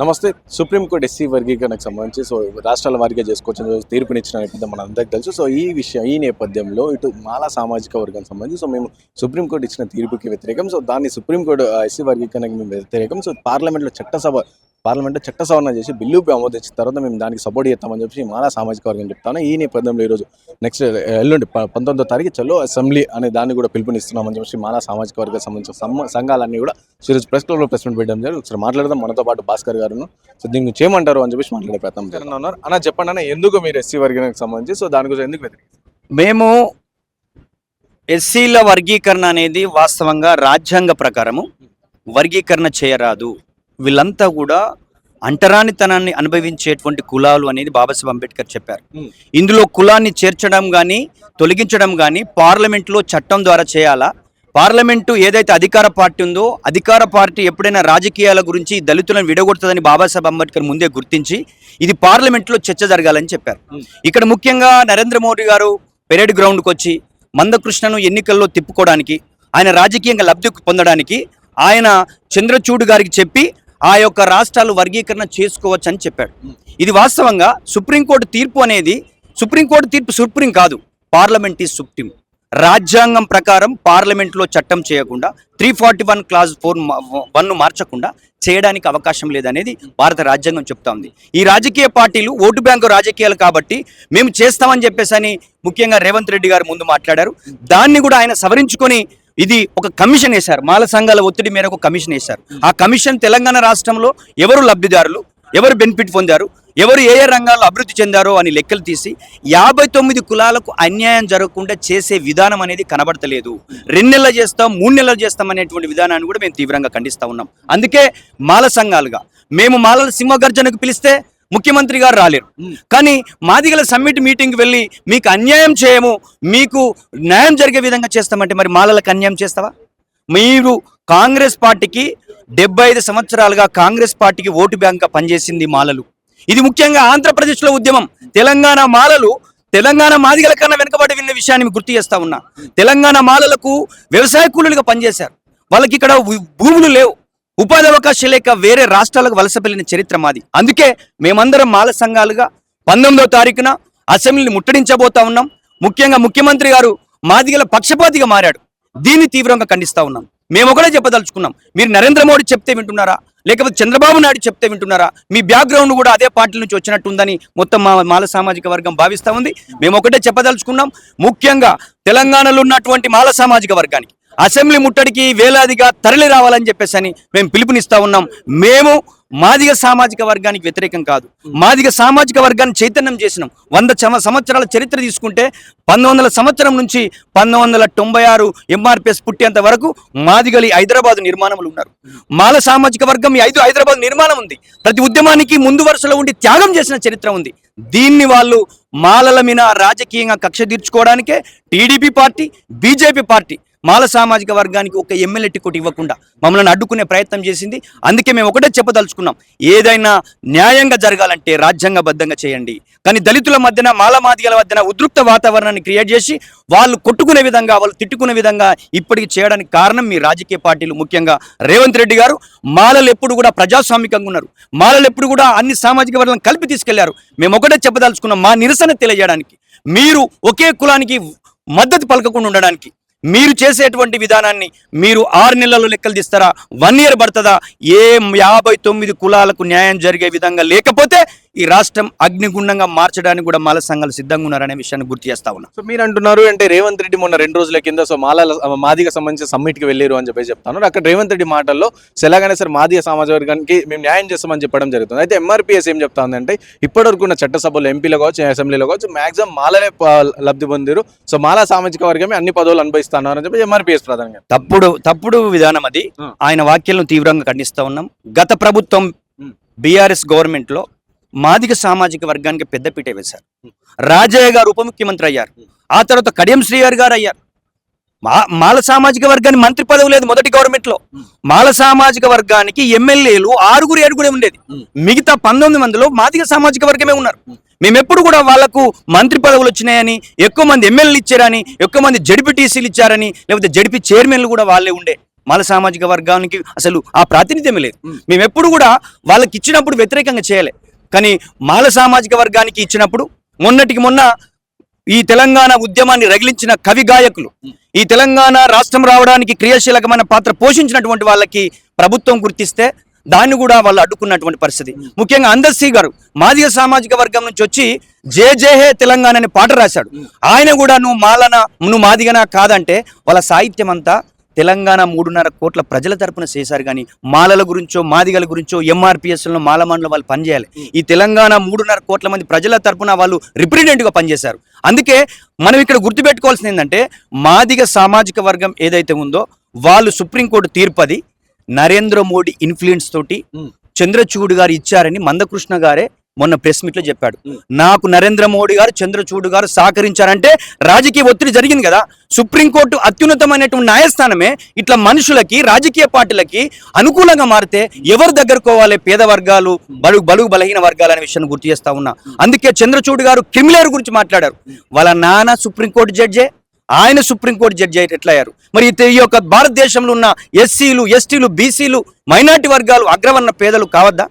నమస్తే. Supreme court SC వర్గీకరణకు సంబంధించి రాష్ట్రాల వారీగా చేసుకోవచ్చని తీర్పునిచ్చిన నేపథ్యం మన అందరికీ తెలుసు. ఈ నేపథ్యంలో ఇటు మాలా సామాజిక వర్గానికి సంబంధించి మేము సుప్రీంకోర్టు ఇచ్చిన తీర్పుకి వ్యతిరేకం. దాన్ని సుప్రీంకోర్టు ఎస్సీ వర్గీకరణకు మేము వ్యతిరేకం. పార్లమెంట్లో చట్టసవరణ చేసి బిల్లు ఆమోదించిన తర్వాత మేము దానికి సపోర్ట్ చేస్తామని చెప్పి మాలా సామాజిక వర్గం చెప్తాను. ఈ నేపథ్యంలో ఈరోజు నెక్స్ట్ ఎల్లుండి 19వ తారీఖు చలో అసెంబ్లీ అనే దాన్ని కూడా పిలుపునిస్తున్నామని చెప్పి మాలా సామాజిక వర్గానికి సంబంధించిన సంఘాలన్నీ కూడా ఈరోజు ప్రెస్ క్లబ్లో ప్రెస్ మీట్ పెట్టడం జరిగింది. ఒకసారి మాట్లాడదాం మనతో పాటు భాస్కర్ గారు. దీన్ని చేయమంటారు అని చెప్పి మాట్లాడే ప్రయత్నం ఉన్నారు. అన్న చెప్పండి అన్న, ఎందుకు మీరు ఎస్సీ వర్గానికి సంబంధించి దాని గురించి ఎందుకు వ్యతిరేకిస్తారు? మేము ఎస్సీల వర్గీకరణ అనేది వాస్తవంగా రాజ్యాంగ ప్రకారము వర్గీకరణ చేయరాదు. వీళ్ళంతా కూడా అంటరానితనాన్ని అనుభవించేటువంటి కులాలు అనేది బాబాసాహెబ్ అంబేద్కర్ చెప్పారు. ఇందులో కులాన్ని చేర్చడం కానీ తొలగించడం కానీ పార్లమెంట్లో చట్టం ద్వారా చేయాలా? పార్లమెంటు ఏదైతే అధికార పార్టీ ఉందో అధికార పార్టీ ఎప్పుడైనా రాజకీయాల గురించి దళితులను విడగొడుతుందని బాబాసాహెబ్ అంబేద్కర్ ముందే గుర్తించి ఇది పార్లమెంట్లో చర్చ జరగాలని చెప్పారు. ఇక్కడ ముఖ్యంగా నరేంద్ర మోడీ గారు పెరేడ్ గ్రౌండ్కి వచ్చి మందకృష్ణను ఎన్నికల్లో తిప్పుకోవడానికి, ఆయన రాజకీయంగా లబ్ధి పొందడానికి ఆయన చంద్రచూడ్ గారికి చెప్పి ఆ యొక్క రాష్ట్రాలు వర్గీకరణ చేసుకోవచ్చు అని చెప్పాడు. ఇది వాస్తవంగా సుప్రీంకోర్టు తీర్పు అనేది సుప్రీం కాదు, పార్లమెంట్ ఈజ్ సుప్రీం. రాజ్యాంగం ప్రకారం పార్లమెంట్లో చట్టం చేయకుండా 341 క్లాజ్ 4(1) మార్చకుండా చేయడానికి అవకాశం లేదనేది భారత రాజ్యాంగం చెప్తా ఉంది. ఈ రాజకీయ పార్టీలు ఓటు బ్యాంకు రాజకీయాలు కాబట్టి మేము చేస్తామని చెప్పేసి ముఖ్యంగా రేవంత్ రెడ్డి గారు ముందు మాట్లాడారు. దాన్ని కూడా ఆయన సవరించుకొని ఇది ఒక కమిషన్ వేశారు. మాల సంఘాల ఒత్తిడి మేరకు కమిషన్ వేశారు. ఆ కమిషన్ తెలంగాణ రాష్ట్రంలో ఎవరు లబ్ధిదారులు, ఎవరు బెనిఫిట్ పొందారు, ఎవరు ఏ రంగాల్లో అభివృద్ధి చెందారో అని లెక్కలు తీసి 59 కులాలకు అన్యాయం జరగకుండా చేసే విధానం అనేది కనబడతలేదు. 2 నెలలు చేస్తాం, 3 నెలలు చేస్తాం అనేటువంటి విధానాన్ని కూడా మేము తీవ్రంగా ఖండిస్తూ ఉన్నాం. అందుకే మాల సంఘాలుగా మేము మాలల సింహగర్జనకు పిలిస్తే ముఖ్యమంత్రి గారు రాలేరు. కానీ మాదిగల సమ్మిట్ మీటింగ్కి వెళ్ళి మీకు అన్యాయం చేయము, మీకు న్యాయం జరిగే విధంగా చేస్తామంటే మరి మాలలకు అన్యాయం చేస్తావా? మీరు కాంగ్రెస్ పార్టీకి 75 సంవత్సరాలుగా కాంగ్రెస్ పార్టీకి ఓటు బ్యాంక్గా పనిచేసింది మాలలు. ఇది ముఖ్యంగా ఆంధ్రప్రదేశ్లో ఉద్యమం. తెలంగాణ మాలలు తెలంగాణ మాదిగల కన్నా వెనుకబడి విన్న విషయాన్ని గుర్తు చేస్తా ఉన్నా. తెలంగాణ మాలలకు వ్యవసాయ కూలీలుగా పనిచేశారు. వాళ్ళకి ఇక్కడ భూములు లేవు, ఉపాధి అవకాశాలు లేక వేరే రాష్ట్రాలకు వలస వెళ్ళిన చరిత్ర మాది. అందుకే మేమందరం మాల సంఘాలుగా 19వ తారీఖున అసెంబ్లీని ముట్టడించబోతా ఉన్నాం. ముఖ్యంగా ముఖ్యమంత్రి గారు మాదిగల పక్షపాతిగా మారాడు. దీన్ని తీవ్రంగా ఖండిస్తా ఉన్నాం. మేము ఒకటే చెప్పదలుచుకున్నాం, మీరు నరేంద్ర మోడీ చెప్తే వింటున్నారా, లేకపోతే చంద్రబాబు నాయుడు చెప్తే వింటున్నారా? మీ బ్యాక్గ్రౌండ్ కూడా అదే పార్టీ నుంచి వచ్చినట్టుందని మొత్తం మాల సామాజిక వర్గం భావిస్తూ ఉంది. మేము ఒకటే చెప్పదలుచుకున్నాం, ముఖ్యంగా తెలంగాణలో ఉన్నటువంటి మాల సామాజిక వర్గానికి అసెంబ్లీ ముట్టడికి వేలాదిగా తరలి రావాలని చెప్పేసి మేము పిలుపునిస్తా ఉన్నాం. మేము మాదిగ సామాజిక వర్గానికి వ్యతిరేకం కాదు, మాదిగ సామాజిక వర్గాన్ని చైతన్యం చేసినాం. 100 సంవత్సరాల చరిత్ర తీసుకుంటే 1900 సంవత్సరం నుంచి 1996 ఎంఆర్పిఎస్ పుట్టేంత వరకు మాదిగలి హైదరాబాద్ నిర్మాణములు ఉన్నారు. మాల సామాజిక వర్గం ఈ 5 హైదరాబాద్ నిర్మాణం ఉంది. ప్రతి ఉద్యమానికి ముందు వరుసలో ఉండి త్యాగం చేసిన చరిత్ర ఉంది. దీన్ని వాళ్ళు మాలల మీద రాజకీయంగా కక్ష తీర్చుకోవడానికే టీడీపీ పార్టీ, బీజేపీ పార్టీ మాల సామాజిక వర్గానికి ఒక ఎమ్మెల్యే టికెట్ ఇవ్వకుండా మమ్మల్ని అడ్డుకునే ప్రయత్నం చేసింది. అందుకే మేము ఒకటే చెప్పదలుచుకున్నాం, ఏదైనా న్యాయంగా జరగాలంటే రాజ్యాంగబద్ధంగా చేయండి. కానీ దళితుల మధ్యన మాల మాదిగల మధ్యన ఉద్రిక్త వాతావరణాన్ని క్రియేట్ చేసి వాళ్ళు కొట్టుకునే విధంగా, వాళ్ళు తిట్టుకునే విధంగా ఇప్పటికి చేయడానికి కారణం మీ రాజకీయ పార్టీలు, ముఖ్యంగా రేవంత్ రెడ్డి గారు. మాలలు ఎప్పుడు కూడా ప్రజాస్వామికంగా ఉన్నారు, మాలలు ఎప్పుడు కూడా అన్ని సామాజిక వర్గాలను కలిపి తీసుకెళ్లారు. మేము ఒకటే చెప్పదలుచుకున్నాం, మా నిరసన తెలియజేయడానికి, మీరు ఒకే కులానికి మద్దతు పలకకుండా ఉండడానికి మీరు చేసేటువంటి విధానాన్ని మీరు 6 నెలల్లో లెక్కలు తీస్తారా, 1 ఇయర్ పడుతుందా? 59 కులాలకు న్యాయం జరిగే విధంగా లేకపోతే ఈ రాష్ట్రం అగ్నిగుండంగా మార్చడానికి కూడా మాల సంఘాలు సిద్ధంగా ఉన్నారనే విషయాన్ని గుర్తు చేస్తా ఉన్నా. సో మీరు అంటున్నారు అంటే రేవంత్ రెడ్డి మొన్న 2 రోజుల కింద మాదిగ సంబంధించిన సమ్మిట్కి వెళ్ళారు అని చెప్పేసి చెప్తాను. అక్కడ రేవంత్ రెడ్డి మాటల్లో ఎలాగైనా సరే మాదిగ సమాజ వర్గానికి మేము న్యాయం చేస్తామని చెప్పడం జరుగుతుంది. అయితే ఎంఆర్పిఎస్ ఏం చెప్తా ఉందంటే ఇప్పటివరకు ఉన్న చట్టసభలో ఎంపీలో కావచ్చు, అసెంబ్లీలో కావచ్చు, మాక్సిమం మాలలే లబ్ధి పొందారు. సో మాలా సామాజిక వర్గమే అన్ని పదవులు అనుభవిస్తున్నారు అని చెప్పి ఎంఆర్పిఎస్ ప్రధానంగా తప్పుడు విధానం అది. ఆయన వ్యాఖ్యలను తీవ్రంగా ఖండిస్తా ఉన్నాం. గత ప్రభుత్వం బీఆర్ఎస్ గవర్నమెంట్ లో మాదిగ సామాజిక వర్గానికి పెద్దపీట వేశారు. రాజయ్య గారు ఉప ముఖ్యమంత్రి అయ్యారు. ఆ తర్వాత కడియం శ్రీహరి గారు అయ్యారు. మాల సామాజిక వర్గానికి మంత్రి పదవి లేదు మొదటి గవర్నమెంట్ లో. మాల సామాజిక వర్గానికి ఎమ్మెల్యేలు 6 ఉండేది. మిగతా 19 మందిలో మాదిగ సామాజిక వర్గమే ఉన్నారు. మేమెప్పుడు కూడా వాళ్లకు మంత్రి పదవులు వచ్చినాయని, ఎక్కువ మంది ఎమ్మెల్యేలు ఇచ్చారని, ఎక్కువ మంది జడ్పీటీసీలు ఇచ్చారని, లేకపోతే జడ్పీ చైర్మన్లు కూడా వాళ్ళే ఉండే. మాల సామాజిక వర్గానికి అసలు ఆ ప్రాతినిధ్యమే లేదు. మేము ఎప్పుడు కూడా వాళ్ళకి ఇచ్చినప్పుడు వ్యతిరేకంగా చేయలే, కానీ మాల సామాజిక వర్గానికి ఇచ్చినప్పుడు మొన్నటికి మొన్న ఈ తెలంగాణ ఉద్యమాన్ని రగిలించిన కవి గాయకులు, ఈ తెలంగాణ రాష్ట్రం రావడానికి క్రియాశీలకమైన పాత్ర పోషించినటువంటి వాళ్ళకి ప్రభుత్వం గుర్తిస్తే దాన్ని కూడా వాళ్ళు అడ్డుకున్నటువంటి పరిస్థితి. ముఖ్యంగా అందశ్రీ గారు మాదిగ సామాజిక వర్గం నుంచి వచ్చి జే జే హే తెలంగాణ అనే పాట రాశాడు. ఆయన కూడా నువ్వు మాదిగనా కాదంటే వాళ్ళ సాహిత్యం అంతా తెలంగాణ 3.5 కోట్ల ప్రజల తరపున చేశారు, కానీ మాలల గురించో మాదిగల గురించో ఎంఆర్పిఎస్లో మాల మండలం వాళ్ళు పనిచేయాలి. ఈ తెలంగాణ 3.5 కోట్ల మంది ప్రజల తరపున వాళ్ళు రిప్రజెంటేటివ్గా పనిచేశారు. అందుకే మనం ఇక్కడ గుర్తుపెట్టుకోవాల్సింది ఏంటంటే మాదిగ సామాజిక వర్గం ఏదైతే ఉందో వాళ్ళు సుప్రీంకోర్టు తీర్పది నరేంద్ర మోడీ ఇన్ఫ్లుయెన్స్ తోటి చంద్రచూడ్ గారు ఇచ్చారని మందకృష్ణ గారే మొన్న ప్రెస్ మీట్ లో చెప్పాడు. నాకు నరేంద్ర మోడీ గారు చంద్రచూడ్ గారు సహకరించారంటే రాజకీయ ఒత్తిడి జరిగింది కదా. సుప్రీంకోర్టు అత్యున్నతమైనటువంటి న్యాయస్థానమే ఇట్లా మనుషులకి రాజకీయ పార్టీలకి అనుకూలంగా మారితే ఎవరు దగ్గరకోవాలి? పేద వర్గాలు, బలుగు బలహీన వర్గాలు అనే విషయాన్ని గుర్తు చేస్తా ఉన్నా. అందుకే చంద్రచూడ్ గారు క్రిమిలేర్ గురించి మాట్లాడారు. వాళ్ళ నాన్న సుప్రీంకోర్టు జడ్జే, ఆయన సుప్రీంకోర్టు జడ్జి ఎట్లా అయ్యారు? మరి ఈ యొక్క భారతదేశంలో ఉన్న ఎస్సీలు, ఎస్టీలు, బీసీలు, మైనార్టీ వర్గాలు, అగ్రవర్ణ పేదలు కావద్దా?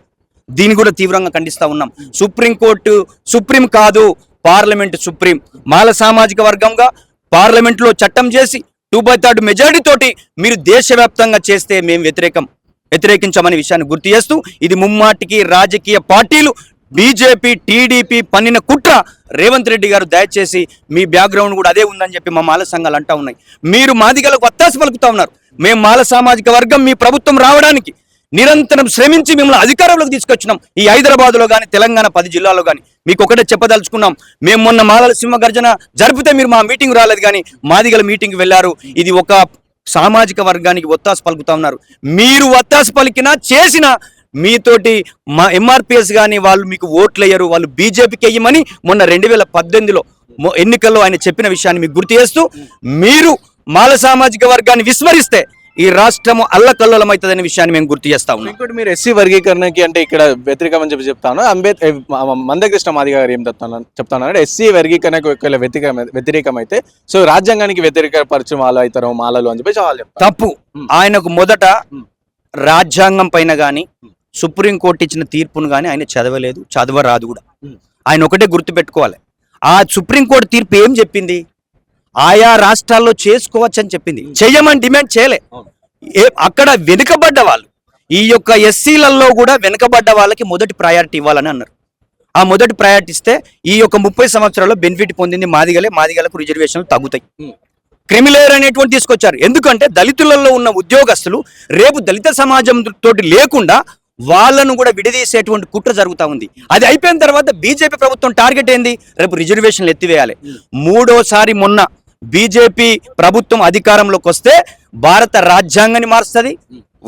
దీన్ని కూడా తీవ్రంగా ఖండిస్తా ఉన్నాం. సుప్రీంకోర్టు సుప్రీం కాదు, పార్లమెంట్ సుప్రీం. మాల సామాజిక వర్గంగా పార్లమెంట్లో చట్టం చేసి 2/3 మెజారిటీ తోటి మీరు దేశవ్యాప్తంగా చేస్తే మేము వ్యతిరేకించమనే విషయాన్ని గుర్తు చేస్తూ, ఇది ముమ్మాటికి రాజకీయ పార్టీలు బీజేపీ, టీడీపీ పన్నిన కుట్ర. రేవంత్ రెడ్డి గారు దయచేసి మీ బ్యాక్గ్రౌండ్ కూడా అదే ఉందని చెప్పి మా మాల సంఘాలు అంటా ఉన్నాయి. మీరు మాదిగలకు వత్తాసు పలుకుతా ఉన్నారు. మేము మాల సామాజిక వర్గం మీ ప్రభుత్వం రావడానికి నిరంతరం శ్రమించి మిమ్మల్ని అధికారంలోకి తీసుకొచ్చినాం. ఈ హైదరాబాద్లో కానీ తెలంగాణ 10 జిల్లాల్లో కానీ మీకు ఒకటే చెప్పదలుచుకున్నాం. మేము మొన్న మాలల సింహ గర్జన జరిపితే మీరు మా మీటింగ్ రాలేదు, కానీ మాదిగల మీటింగ్కి వెళ్ళారు. ఇది ఒక సామాజిక వర్గానికి ఒత్తాసు పలుకుతా ఉన్నారు. మీరు ఒత్తాసు పలికినా చేసినా మీతోటి మా ఎంఆర్పిఎస్ కానీ వాళ్ళు మీకు ఓట్లు వేయరు, వాళ్ళు బీజేపీకి వేయమని మొన్న 2018లో ఎన్నికల్లో ఆయన చెప్పిన విషయాన్ని మీకు గుర్తు చేస్తూ, మీరు మాల సామాజిక వర్గాన్ని విస్మరిస్తే ఈ రాష్ట్రము అల్లకల్లోలమవుతుందనే విషయాన్ని మేము గుర్తు చేస్తా ఉన్నాం. ఇంకోటి మీరు ఎస్సీ వర్గీకరణకి అంటే ఇక్కడ వ్యతిరేకం అని చెప్పి చెప్తాను. మందకృష్ణ మాదిగ గారు ఏం చెప్తాను అంటే ఎస్సీ వర్గీకరణకు ఒకవేళ వ్యతిరేకమైతే సో రాజ్యాంగానికి వ్యతిరేకపరచు వాళ్ళు అవుతారు మాలలు అని చెప్పి వాళ్ళు చెప్తారు. తప్పు. ఆయనకు మొదట రాజ్యాంగం పైన కానీ సుప్రీంకోర్టు ఇచ్చిన తీర్పును కానీ ఆయన చదవలేదు, చదవరాదు కూడా. ఆయన ఒకటే గుర్తు పెట్టుకోవాలి, ఆ సుప్రీంకోర్టు తీర్పు ఏం చెప్పింది? ఆయా రాష్ట్రాల్లో చేసుకోవచ్చు అని చెప్పింది, చెయ్యమని డిమాండ్ చేయలే. అక్కడ వెనుకబడ్డ వాళ్ళు, ఈ యొక్క ఎస్సీలలో కూడా వెనుకబడ్డ వాళ్ళకి మొదటి ప్రయారిటీ ఇవ్వాలని అన్నారు. ఆ మొదటి ప్రయారిటీ ఇస్తే ఈ యొక్క 30 సంవత్సరాల్లో బెనిఫిట్ పొందింది మాదిగలకు రిజర్వేషన్లు తగ్గుతాయి. క్రిమిలేర్ అనేటువంటి తీసుకొచ్చారు. ఎందుకంటే దళితులలో ఉన్న ఉద్యోగస్తులు రేపు దళిత సమాజం తోటి లేకుండా వాళ్ళను కూడా విడదీసేటువంటి కుట్ర జరుగుతూ ఉంది. అది అయిపోయిన తర్వాత బీజేపీ ప్రభుత్వం టార్గెట్ ఏంది? రేపు రిజర్వేషన్లు ఎత్తివేయాలి. 3వసారి మొన్న బీజేపీ ప్రభుత్వం అధికారంలోకి వస్తే భారత రాజ్యాంగాన్ని మారుస్తుంది.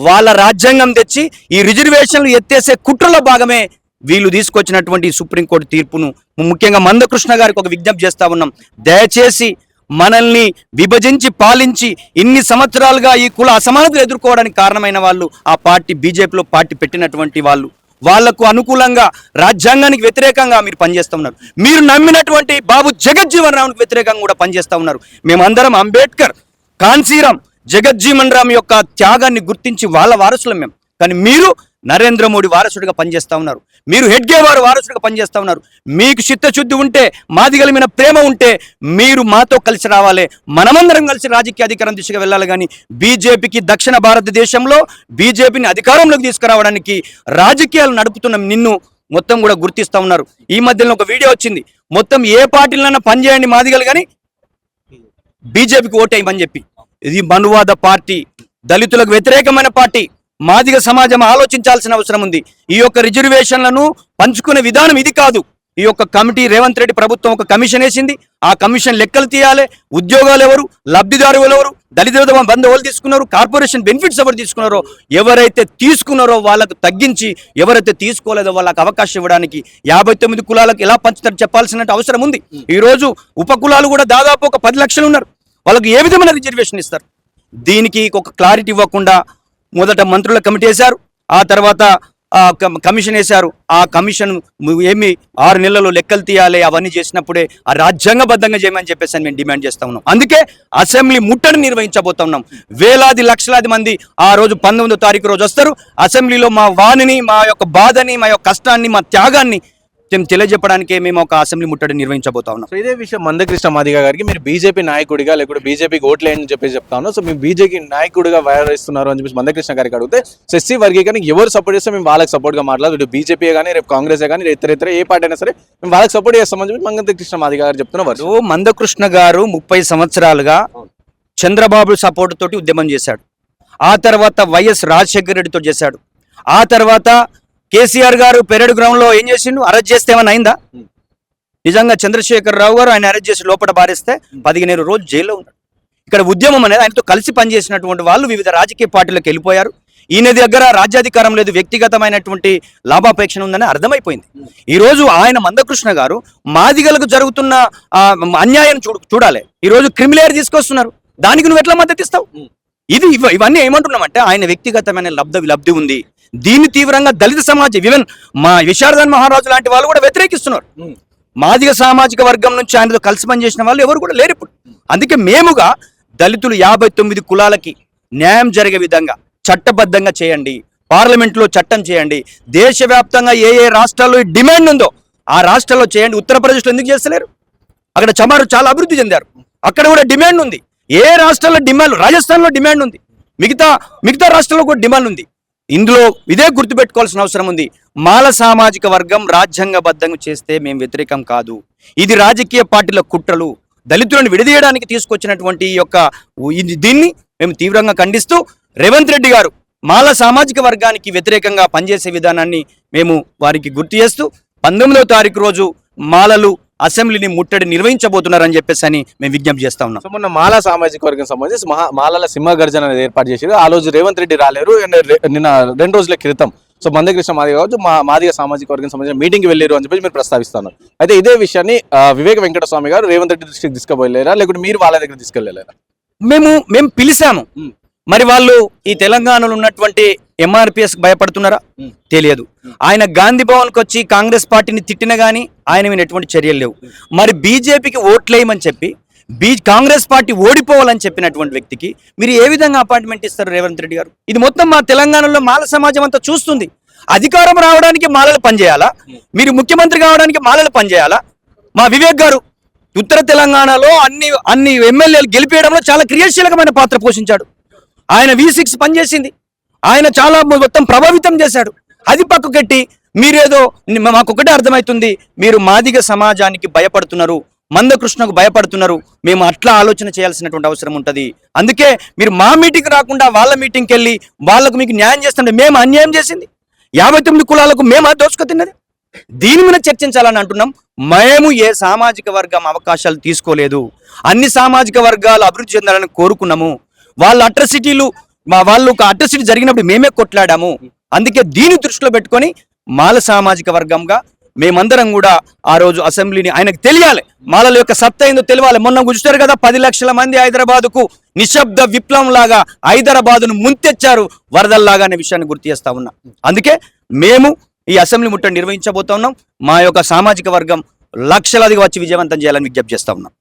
వాళ్ళ రాజ్యాంగం తెచ్చి ఈ రిజర్వేషన్లు ఎత్తేసే కుట్రలో భాగమే వీళ్ళు తీసుకొచ్చినటువంటి సుప్రీంకోర్టు తీర్పును. ముఖ్యంగా మందకృష్ణ గారికి ఒక విజ్ఞప్తి చేస్తా ఉన్నాం, దయచేసి మనల్ని విభజించి పాలించి ఇన్ని సంవత్సరాలుగా ఈ కుల అసమానతలు ఎదుర్కోవడానికి కారణమైన వాళ్ళు ఆ పార్టీ, బీజేపీలో పార్టీ పెట్టినటువంటి వాళ్ళు, వాళ్లకు అనుకూలంగా రాజ్యాంగానికి వ్యతిరేకంగా మీరు పనిచేస్తూ ఉన్నారు. మీరు నమ్మినటువంటి బాబు జగజ్జీవన్ రామ్కి వ్యతిరేకంగా కూడా పనిచేస్తూ ఉన్నారు. మేమందరం అంబేద్కర్, కాన్సీరామ్, జగజ్జీవన్ రామ్ యొక్క త్యాగాన్ని గుర్తించి వాళ్ళ వారసులం మేము. కానీ మీరు నరేంద్ర మోడీ వారసుడిగా పనిచేస్తా ఉన్నారు, మీరు హెడ్గే వారు వారసుడిగా పనిచేస్తా ఉన్నారు. మీకు చిత్తశుద్ధి ఉంటే, మాదిగల మీద ప్రేమ ఉంటే మీరు మాతో కలిసి రావాలి, మనమందరం కలిసి రాజకీయ అధికారం దిశగా వెళ్ళాలి. కానీ బీజేపీకి దక్షిణ భారతదేశంలో బీజేపీని అధికారంలోకి తీసుకురావడానికి రాజకీయాలు నడుపుతున్న నిన్ను మొత్తం కూడా గుర్తిస్తా ఉన్నారు. ఈ మధ్యలో ఒక వీడియో వచ్చింది, మొత్తం ఏ పార్టీలైనా పనిచేయండి మాదిగలు కానీ బీజేపీకి ఓటేయమని చెప్పి. ఇది మనువాద పార్టీ, దళితులకు వ్యతిరేకమైన పార్టీ. మాదిగ సమాజం ఆలోచించాల్సిన అవసరం ఉంది. ఈ యొక్క రిజర్వేషన్లను పంచుకునే విధానం ఇది కాదు. ఈ యొక్క కమిటీ, రేవంత్ రెడ్డి ప్రభుత్వం ఒక కమిషన్ వేసింది. ఆ కమిషన్ లెక్కలు తీయాలి. ఉద్యోగాలు ఎవరు, లబ్ధిదారులు ఎవరు, దళిత బంధు ఎవరు తీసుకున్నారు, కార్పొరేషన్ బెనిఫిట్స్ ఎవరు తీసుకున్నారో, ఎవరైతే తీసుకున్నారో వాళ్ళకు తగ్గించి, ఎవరైతే తీసుకోలేదో వాళ్ళకి అవకాశం ఇవ్వడానికి 59 కులాలకు ఎలా పంచుతారు చెప్పాల్సిన అవసరం ఉంది. ఈరోజు ఉపకులాలు కూడా దాదాపు ఒక 10 లక్షలు ఉన్నారు. వాళ్ళకి ఏ విధమైన రిజర్వేషన్ ఇస్తారు? దీనికి ఒక క్లారిటీ ఇవ్వకుండా మొదట మంత్రుల కమిటీ వేశారు, ఆ తర్వాత కమిషన్ వేశారు. ఆ కమిషన్ ఏమి 6 నెలల్లో లెక్కలు తీయాలి, అవన్నీ చేసినప్పుడే ఆ రాజ్యాంగబద్ధంగా చేయమని చెప్పేసి అని మేము డిమాండ్ చేస్తా ఉన్నాం. అందుకే అసెంబ్లీ ముట్టడి నిర్వహించబోతున్నాం. వేలాది లక్షలాది మంది ఆ రోజు 19వ తారీఖు రోజు వస్తారు. అసెంబ్లీలో మా వాణిని, మా యొక్క బాధని, మా యొక్క కష్టాన్ని, మా త్యాగాన్ని తెలియజెప్పడానికే మేము ఒక అసెంబ్లీ ముట్టడి నిర్వహించబోతా ఉన్నాం. సో ఇదే విషయం మందకృష్ణ మాదిగ గారికి మీరు బీజేపీ నాయకుడిగా లేకపోతే బీజేపీకి ఓట్లేని చెప్పేసి చెప్తాను. సో మేము బీజేపీ నాయకుడిగా వ్యవహరిస్తున్నారు అని చెప్పేసి మందకృష్ణ గారికి అడిగితే ఎస్సీ వర్గీకరణకి ఎవరు సపోర్ట్ చేస్తే మేము వాళ్ళకి సపోర్ట్గా మాట్లాడదు. ఇటు బీజేపీ కానీ రేపు కాంగ్రెస్ కానీ ఇతర ఏ పార్టీ అయినా సరే మేము వాళ్ళకి సపోర్ట్ చేస్తామని చెప్పి మందకృష్ణ మాదిగ గారు చెప్తున్నారు. మందకృష్ణ గారు 30 సంవత్సరాలుగా చంద్రబాబు సపోర్ట్ తోటి ఉద్యమం చేశాడు. ఆ తర్వాత వైఎస్ రాజశేఖర రెడ్డితో చేశాడు. ఆ తర్వాత కేసీఆర్ గారు పెరేడ్ గ్రౌండ్ లో ఏం చేసిండు? అరెస్ట్ చేస్తే ఏమైనా అయిందా? నిజంగా చంద్రశేఖరరావు గారు ఆయన అరెస్ట్ చేసి లోపల బారేస్తే 15 రోజులు జైల్లో ఉన్నాడు. ఇక్కడ ఉద్యమం అనేది ఆయనతో కలిసి పనిచేసినటువంటి వాళ్ళు వివిధ రాజకీయ పార్టీలకు వెళ్ళిపోయారు. ఈయన దగ్గర రాజ్యాధికారం లేదు, వ్యక్తిగతమైనటువంటి లాభాపేక్షణ ఉందని అర్థమైపోయింది. ఈ రోజు ఆయన మందకృష్ణ గారు మాదిగలకు జరుగుతున్న అన్యాయం చూడాలి. ఈ రోజు క్రిమిలేయర్ తీసుకొస్తున్నారు, దానికి నువ్వు ఎట్లా మద్దతు ఇస్తావు? ఇవన్నీ ఏమంటున్నామంటే ఆయన వ్యక్తిగతమైన లబ్ధి ఉంది. దీన్ని తీవ్రంగా దళిత సమాజం, ఈవెన్ మా విశారదన్ మహారాజు లాంటి వాళ్ళు కూడా వ్యతిరేకిస్తున్నారు. మాదిగ సామాజిక వర్గం నుంచి ఆయనతో కలిసి పనిచేసిన వాళ్ళు ఎవరు కూడా లేరు ఇప్పుడు. అందుకే మేముగా దళితులు 59 కులాలకి న్యాయం జరిగే విధంగా చట్టబద్ధంగా చేయండి, పార్లమెంట్లో చట్టం చేయండి, దేశవ్యాప్తంగా ఏ రాష్ట్రాల్లో డిమాండ్ ఉందో ఆ రాష్ట్రాల్లో చేయండి. ఉత్తరప్రదేశ్లో ఎందుకు చేస్తలేరు? అక్కడ చమారు చాలా అభివృద్ధి చెందారు, అక్కడ కూడా డిమాండ్ ఉంది. ఏ రాష్ట్రాల్లో డిమాండ్, రాజస్థాన్లో డిమాండ్ ఉంది, మిగతా రాష్ట్రాల్లో కూడా డిమాండ్ ఉంది. ఇందులో ఇదే గుర్తుపెట్టుకోవాల్సిన అవసరం ఉంది. మాల సామాజిక వర్గం రాజ్యాంగబద్ధంగా చేస్తే మేము వ్యతిరేకం కాదు. ఇది రాజకీయ పార్టీల కుట్రలు, దళితులను విడదీయడానికి తీసుకొచ్చినటువంటి దీన్ని మేము తీవ్రంగా ఖండిస్తూ రేవంత్ రెడ్డి గారు మాల సామాజిక వర్గానికి వ్యతిరేకంగా పనిచేసే విధానాన్ని మేము వారికి గుర్తు చేస్తూ 19వ తారీఖు రోజు మాలలు అసెంబ్లీని ముట్టడి నిర్వహించబోతున్నారని చెప్పేసి అని మేము విజ్ఞప్తి చేస్తా ఉన్నాం. మొన్న మాలా సామాజిక వర్గం సంబంధించి మాలల సింహ గర్జన అనేది ఏర్పాటు చేశారు. ఆ రోజు రేవంత్ రెడ్డి రాలేరు. నిన్న 2 రోజుల క్రితం సో మందకృష్ణ మాదిగ కావచ్చు మాదిగ సామాజిక వర్గం సంబంధించిన మీటింగ్కి వెళ్ళారు అని చెప్పి మీరు ప్రస్తావిస్తున్నారు. అయితే ఇదే విషయాన్ని వివేక వెంకటస్వామి గారు రేవంత్ రెడ్డి దృష్టికి తీసుకుపోలేరా, లేకుంటే మీరు వాళ్ళ దగ్గర తీసుకెళ్ళలేరా? మేము పిలిచాము. మరి వాళ్ళు ఈ తెలంగాణలో ఉన్నటువంటి ఎంఆర్పిఎస్ భయపడుతున్నారా? తెలియదు. ఆయన గాంధీ భవన్కి వచ్చి కాంగ్రెస్ పార్టీని తిట్టిన గానీ ఆయన మీద ఎటువంటి చర్యలు లేవు. మరి బీజేపీకి ఓట్లేయమని చెప్పి కాంగ్రెస్ పార్టీ ఓడిపోవాలని చెప్పినటువంటి వ్యక్తికి మీరు ఏ విధంగా అపాయింట్మెంట్ ఇస్తారు రేవంత్ రెడ్డి గారు? ఇది మొత్తం మా తెలంగాణలో మాల సమాజం అంతా చూస్తుంది. అధికారం రావడానికి మాలలు పనిచేయాలా? మీరు ముఖ్యమంత్రి కావడానికి మాలలు పనిచేయాలా? మా వివేక్ గారు ఉత్తర తెలంగాణలో అన్ని ఎమ్మెల్యేలు గెలిపేయడంలో చాలా క్రియాశీలకమైన పాత్ర పోషించాడు. ఆయన V6 పనిచేసింది, ఆయన చాలా మొత్తం ప్రభావితం చేశాడు. అది పక్కకెట్టి మీరేదో మాకొకటే అర్థమవుతుంది, మీరు మాదిగ సమాజానికి భయపడుతున్నారు, మందకృష్ణకు భయపడుతున్నారు. మేము అట్లా ఆలోచన చేయాల్సినటువంటి అవసరం ఉంటుంది. అందుకే మీరు మా మీటింగ్ రాకుండా వాళ్ళ మీటింగ్కి వెళ్ళి వాళ్ళకు మీకు న్యాయం చేస్తుంటే మేము అన్యాయం చేసింది 59 కులాలకు మేము దోచుకు తిన్నది. దీని మీద చర్చించాలని అంటున్నాం. మేము ఏ సామాజిక వర్గం అవకాశాలు తీసుకోలేదు, అన్ని సామాజిక వర్గాలు అభివృద్ధి చెందాలని కోరుకున్నాము. వాళ్ళ వాళ్ళు ఒక అట్రసిటీ జరిగినప్పుడు మేమే కొట్లాడాము. అందుకే దీన్ని దృష్టిలో పెట్టుకొని మాల సామాజిక వర్గంగా మేమందరం కూడా ఆ రోజు అసెంబ్లీని ఆయనకు తెలియాలి, మాలల యొక్క సత్తా ఏందో తెలియాలి. మొన్న చూస్తారు కదా 10 లక్షల మంది హైదరాబాద్కు నిశ్శబ్ద విప్లవం లాగా హైదరాబాదును ముంతెచ్చారు వరదల్లాగా అనే విషయాన్ని గుర్తు చేస్తా ఉన్నా. అందుకే మేము ఈ అసెంబ్లీ ముట్టడి నిర్వహించబోతా ఉన్నాం. మా యొక్క సామాజిక వర్గం లక్షలాదిగా వచ్చి విజయవంతం చేయాలని విజ్ఞప్తి చేస్తా ఉన్నాం.